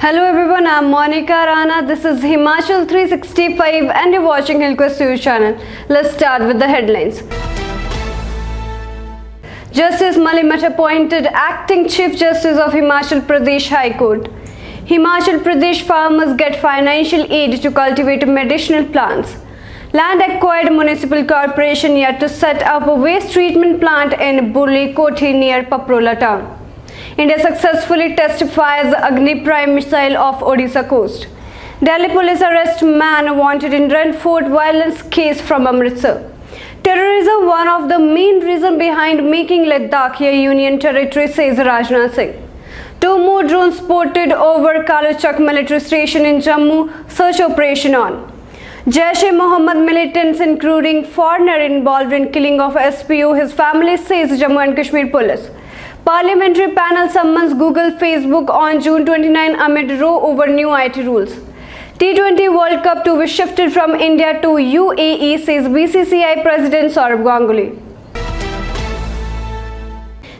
Hello everyone, I'm MONIKA RANA. This is Himachal 365 and you're watching Hillquest News channel. Let's start with the headlines. Justice Militants appointed acting Chief Justice of Himachal Pradesh High Court. Himachal Pradesh farmers get financial aid to cultivate medicinal plants. Land acquired municipal corporation yet to set up a waste treatment plant in Bulletin near Paprola town. India successfully testifies Agni Prime missile off Odisha coast. Delhi police arrest man wanted in Red Fort violence case from Amritsar. Terrorism one of the main reasons behind making Ladakh a union territory, says Rajnath Singh. 2 more drones spotted over Kalachak military station in Jammu, search operation on. Jaish-e-Mohammed militants including foreigner involved in killing of SPO, his family, says Jammu and Kashmir police. Parliamentary panel summons Google, Facebook on June 29 amid row over new IT rules. T20 World Cup to be shifted from India to UAE, says BCCI President Saurabh Ganguly.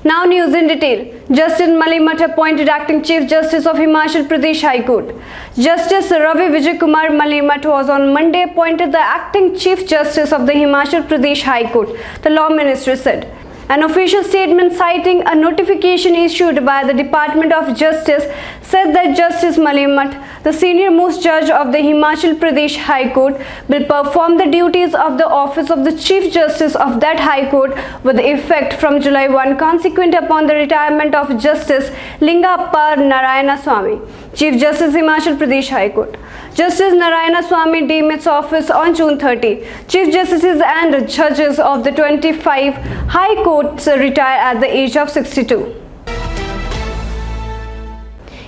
Now news in detail. Justice Militants appointed acting Chief Justice of Himachal Pradesh High Court. Justice Ravi Vijay Kumar Militants was on Monday appointed the acting Chief Justice of the Himachal Pradesh High Court, the Law Ministry said. An official statement citing a notification issued by the Department of Justice said that Justice Militants, the senior-most judge of the Himachal Pradesh High Court, will perform the duties of the office of the Chief Justice of that High Court with effect from July 1, consequent upon the retirement of Justice Lingappa Narayana Swamy, Chief Justice Himachal Pradesh High Court. Justice Narayana Swamy demits office on June 30. Chief Justices and judges of the 25 High Courts retire at the age of 62.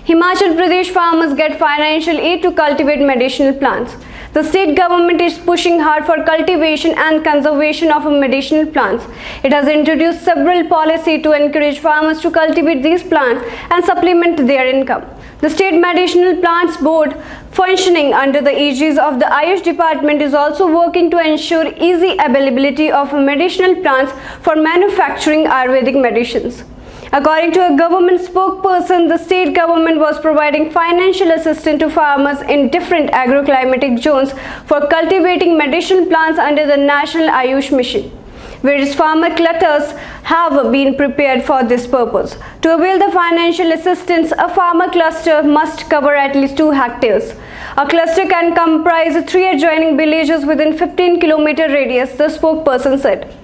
Himachal Pradesh farmers get financial aid to cultivate medicinal plants. The state government is pushing hard for cultivation and conservation of medicinal plants. It has introduced several policies to encourage farmers to cultivate these plants and supplement their income. The State Medicinal Plants Board, functioning under the aegis of the Ayush Department, is also working to ensure easy availability of medicinal plants for manufacturing Ayurvedic medicines. According to a government spokesperson, the state government was providing financial assistance to farmers in different agroclimatic zones for cultivating medicinal plants under the National Ayush Mission. Various farmer clusters have been prepared for this purpose. To avail the financial assistance, a farmer cluster must cover at least 2 hectares. A cluster can comprise 3 adjoining villages within 15-kilometer radius, the spokesperson said.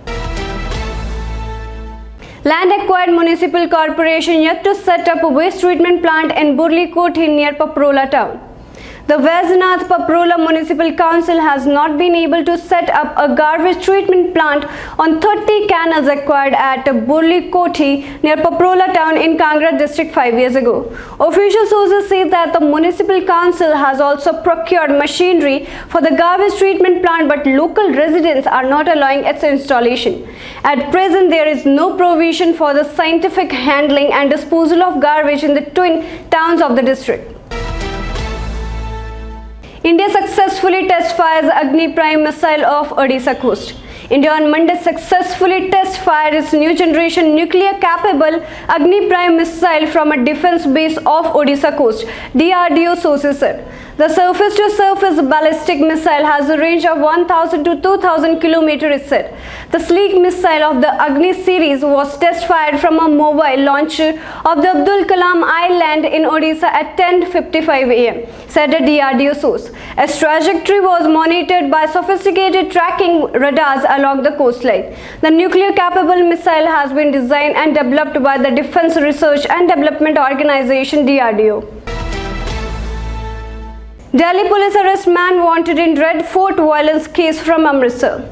Land acquired municipal corporation yet to set up a waste treatment plant in Bulletin near Paprola town. The Vaisnath Paprola Municipal Council has not been able to set up a garbage treatment plant on 30 canals acquired at Bulletin near Paprola town in Kangra district 5 years ago. Official sources say that the municipal council has also procured machinery for the garbage treatment plant, but local residents are not allowing its installation. At present, there is no provision for the scientific handling and disposal of garbage in the twin towns of the district. India successfully testifies Agni Prime missile off Odisha coast. India on Monday successfully test-fired its new generation nuclear-capable Agni Prime missile from a defense base off Odisha coast, DRDO sources said. The surface-to-surface ballistic missile has a range of 1,000 to 2,000 kilometers, it said. The sleek missile of the Agni series was test-fired from a mobile launcher of the Abdul Kalam Island in Odisha at 10:55 am, said a DRDO source. Its trajectory was monitored by sophisticated tracking radars along the coastline. The nuclear-capable missile has been designed and developed by the Defence Research and Development Organization (DRDO). Delhi police arrest man wanted in Red Fort violence case from Amritsar.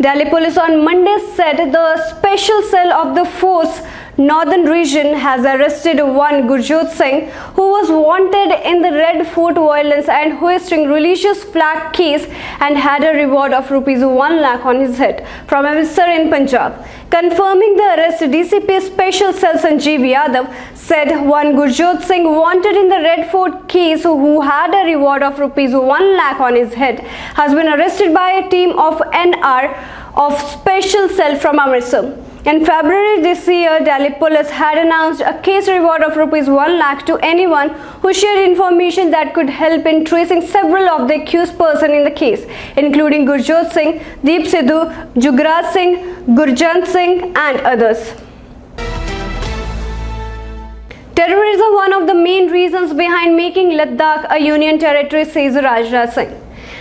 Delhi police on Monday said the special cell of the force Northern region has arrested one Gurjot Singh, who was wanted in the Red Fort violence and hoisting religious flag case and had a reward of rupees 1 lakh on his head from Amritsar in Punjab. Confirming the arrest, DCP Special Cell Sanjeev Yadav said one Gurjot Singh wanted in the Red Fort case, who had a reward of rupees 1 lakh on his head, has been arrested by a team of NR of Special Cell from Amritsar. In February this year, Delhi police had announced a case reward of ₹1 lakh to anyone who shared information that could help in tracing several of the accused persons in the case, including Gurjot Singh, Deep Sidhu, Jugraj Singh, Gurjant Singh and others. Terrorism, one of the main reasons behind making Ladakh a union territory, says Rajnath Singh.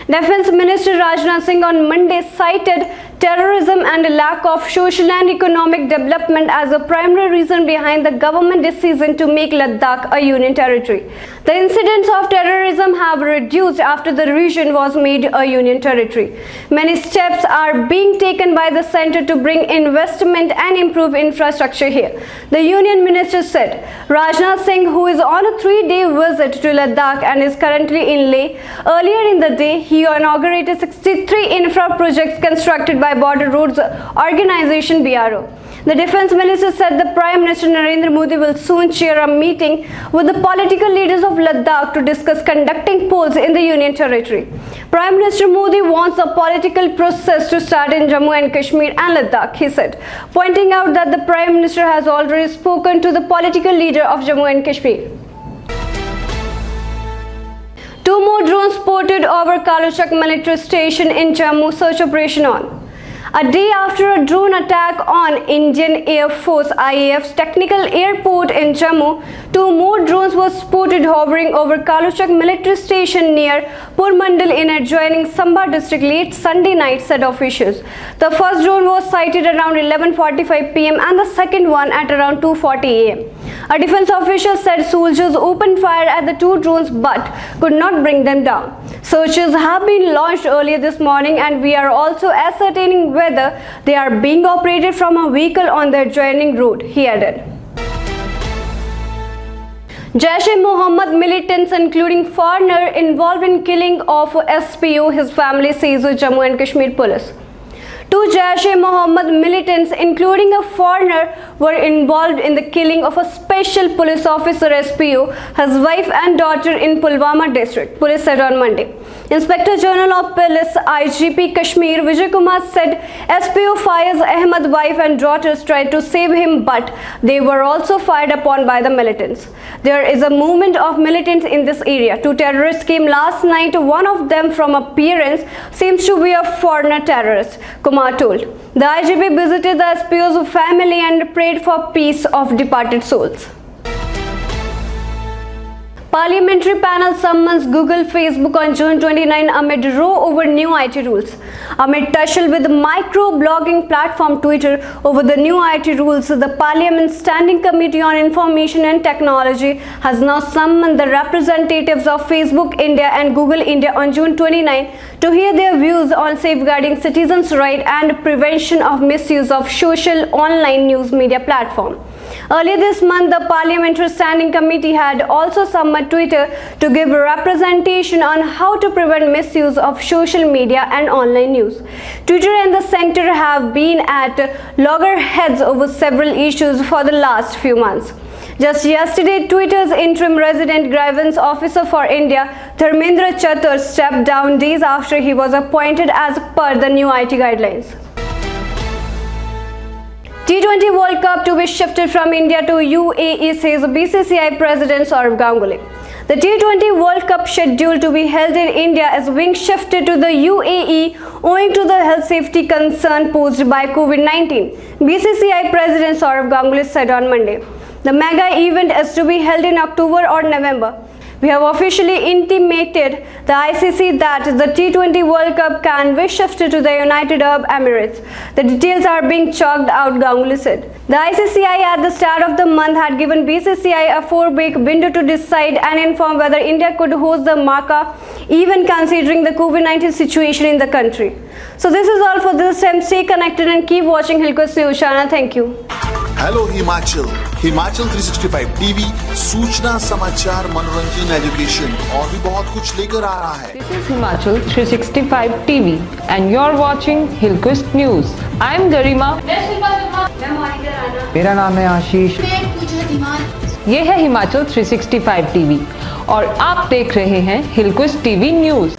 Defence Minister Rajnath Singh on Monday cited terrorism and a lack of social and economic development as a primary reason behind the government decision to make Ladakh a union territory. The incidents of terrorism have reduced after the region was made a union territory. Many steps are being taken by the centre to bring investment and improve infrastructure here, the union minister said. Rajnath Singh, who is on a 3-day visit to Ladakh and is currently in Leh, earlier in the day he inaugurated 63 infra projects constructed by Border Roads Organisation (BRO). The Defence Minister said the Prime Minister Narendra Modi will soon chair a meeting with the political leaders of Ladakh to discuss conducting polls in the Union Territory. Prime Minister Modi wants the political process to start in Jammu and Kashmir and Ladakh, he said, pointing out that the Prime Minister has already spoken to the political leader of Jammu and Kashmir. 2 more drones spotted over Kaluchak military station in Jammu, search operation on. A day after a drone attack on Indian Air Force IAF's technical airport in Jammu, 2 more drones were spotted hovering over Kaluchak military station near Purmandal in adjoining Samba district late Sunday night, said officials. The first drone was sighted around 11:45 p.m. and the second one at around 2:40 a.m. A defense official said soldiers opened fire at the 2 drones but could not bring them down. Searches have been launched earlier this morning and we are also ascertaining whether they are being operated from a vehicle on the adjoining road, he added. Jaish-e-Mohammed militants, including foreigner, involved in killing of SPO, his family, says Jammu and Kashmir police. 2 Jaish-e-Mohammed militants, including a foreigner, were involved in the killing of a special police officer SPO, his wife and daughter in Pulwama district, police said on Monday. Inspector General of Police IGP Kashmir Vijay Kumar said SPO Faiz Ahmed's wife and daughters tried to save him but they were also fired upon by the militants. There is a movement of militants in this area. 2 terrorists came last night. One of them from appearance seems to be a foreigner terrorist, Kumar told. The IGP visited the SPO's family and prayed for peace of departed souls. Parliamentary panel summons Google, Facebook on June 29 amid row over new IT rules. Amid tussle with micro-blogging platform Twitter over the new IT rules, the Parliament Standing Committee on Information and Technology has now summoned the representatives of Facebook India and Google India on June 29 to hear their views on safeguarding citizens' rights and prevention of misuse of social online news media platform. Earlier this month, the Parliamentary Standing Committee had also summoned Twitter to give representation on how to prevent misuse of social media and online news. Twitter and the centre have been at loggerheads over several issues for the last few months. Just yesterday, Twitter's interim resident grievance officer for India, Dharmendra Chatur, stepped down days after he was appointed as per the new IT guidelines. T20 World Cup to be shifted from India to UAE, says BCCI President Sourav Ganguly. The T20 World Cup scheduled to be held in India is being shifted to the UAE owing to the health safety concern posed by COVID-19, BCCI President Sourav Ganguly said on Monday. The mega event is to be held in October or November. We have officially intimated the ICC that the T20 World Cup can be shifted to the United Arab Emirates. The details are being chalked out, Ganguly said. The ICCI at the start of the month had given BCCI a 4-week window to decide and inform whether India could host the Makkah, even considering the COVID-19 situation in the country. So this is all for this time. Stay connected and keep watching Hilcoast News Channel. Thank you. Hello Himachal 365 TV सूचना समाचार मनोरंजन education और भी बहुत कुछ लेकर आ रहा है. This is Himachal 365 TV and you're watching Hilcoast News. I'm Garima. मैं MONIKA. मेरा नाम है आशीष. ये है हिमाचल 365 TV और आप देख रहे हैं हिलकोस्ट टीवी न्यूज.